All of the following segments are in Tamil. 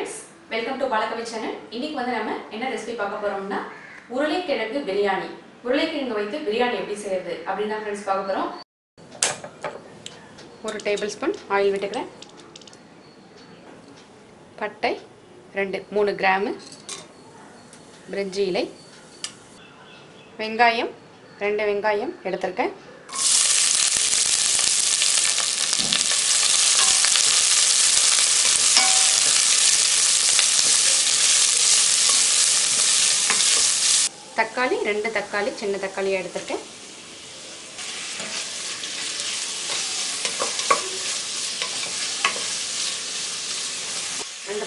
friends, welcome to balakavithabooks channel. இன்னைக்கு வந்து நாம என்ன ரெசிபி பார்க்க போறோம்னா உருளைக்கிழங்கு பிரியாணி. உருளைக்கிழங்கு வைத்து பிரியாணி எப்படி செய்யறது அப்படினா फ्रेंड्स பார்க்க போறோம். 1 டேபிள்ஸ்பூன் ஆயில் விட்டுக்கிறேன். பட்டை 3 கிராம், பிரிஞ்சி இலை, வெங்காயம் 2 வெங்காயம் எடுத்துர்க்கேன். தக்காளி 2 தக்காளி சின்ன தக்காளி எடுத்துர்க்கேன்.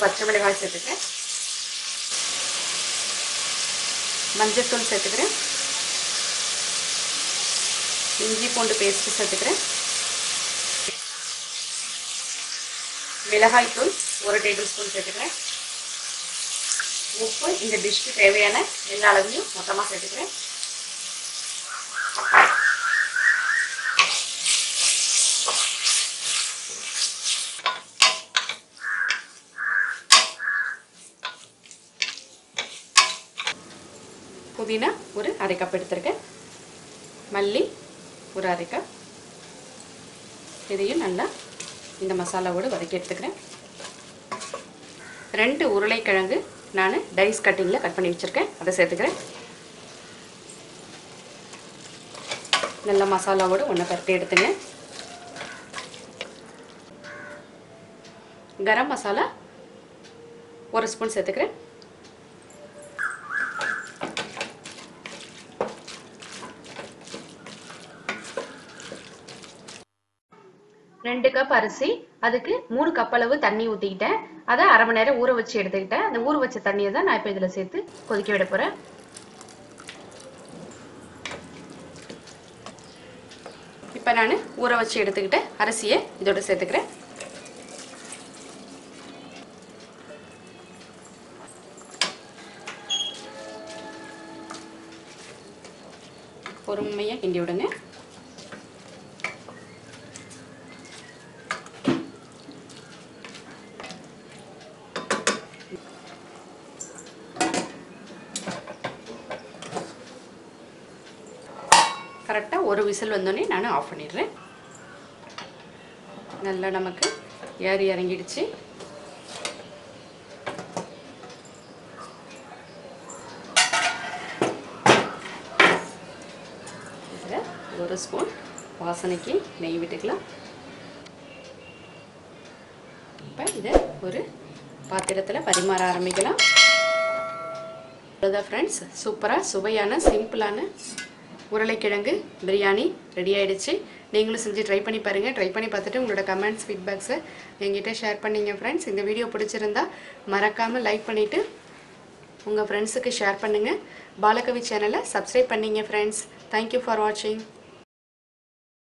பச்சை மிளகாய் சேர்த்துக்கிறேன். மஞ்சள் தூள் சேர்த்துக்கிறேன். இஞ்சி பூண்டு பேஸ்ட் சேர்த்துக்கிறேன். மிளகாய் தூள் 1 டேபிள்ஸ்பூன் சேர்த்துக்கிறேன். உப்பு இந்த டிஷ்க்கு தேவையான எல்லா அளவையும் மொத்தமாக சேர்த்துக்கிறேன். புதினா ஒரு 1/2 கப் எடுத்துருக்கேன். மல்லி ஒரு 1/2 கப். இதையும் நல்லா இந்த மசாலாவோடு வதக்கி எடுத்துக்கிறேன். 2 உருளைக்கிழங்கு நான் டைஸ் கட்டிங்கில் கட் பண்ணி வச்சுருக்கேன், அதை சேர்த்துக்கிறேன். நல்ல மசாலாவோடு ஒன்று பரட்டி எடுத்துங்க. கரம் மசாலா 1 ஸ்பூன் சேர்த்துக்கிறேன். ரெண்டு கப் அரிசி, அதுக்கு 3 கப் அளவு தண்ணி ஊற்றிக்கிட்டேன். அதை அரை மணி நேரம் ஊற வச்சு எடுத்துக்கிட்டேன். அந்த ஊற வச்ச தண்ணியை தான் நான் இப்போ இதில் சேர்த்து கொதிக்க விட போகிறேன். இப்போ நான் ஊற வச்சு எடுத்துக்கிட்ட அரிசியை இதோட சேர்த்துக்கிறேன். பொறுமையாக கிண்டி விடுங்க. கரெக்டாக ஒரு விசில் வந்தோடனே நான் ஆஃப் பண்ணிடுறேன். நல்லா நமக்கு ஏறி இறங்கிடுச்சு. இதில் 1 ஸ்பூன் வாசனைக்கு நெய் விட்டுக்கலாம். இப்போ இதை ஒரு பாத்திரத்தில் பரிமாற ஆரம்பிக்கலாம். அவ்வளோதான் ஃப்ரெண்ட்ஸ், சூப்பராக சுவையான சிம்பிளான உருளைக்கிழங்கு பிரியாணி ரெடி ஆகிடுச்சு. நீங்களும் செஞ்சு ட்ரை பண்ணி பாருங்கள். ட்ரை பண்ணி பார்த்துட்டு உங்களோட கமெண்ட்ஸ் ஃபீட்பேக்ஸை என்கிட்ட ஷேர் பண்ணிங்க ஃப்ரெண்ட்ஸ். இந்த வீடியோ பிடிச்சிருந்தா மறக்காமல் லைக் பண்ணிவிட்டு உங்கள் ஃப்ரெண்ட்ஸுக்கு ஷேர் பண்ணுங்கள். பாலகவி சேனலை சப்ஸ்கிரைப் பண்ணிங்க ஃப்ரெண்ட்ஸ். தேங்க்யூ ஃபார் வாட்சிங்.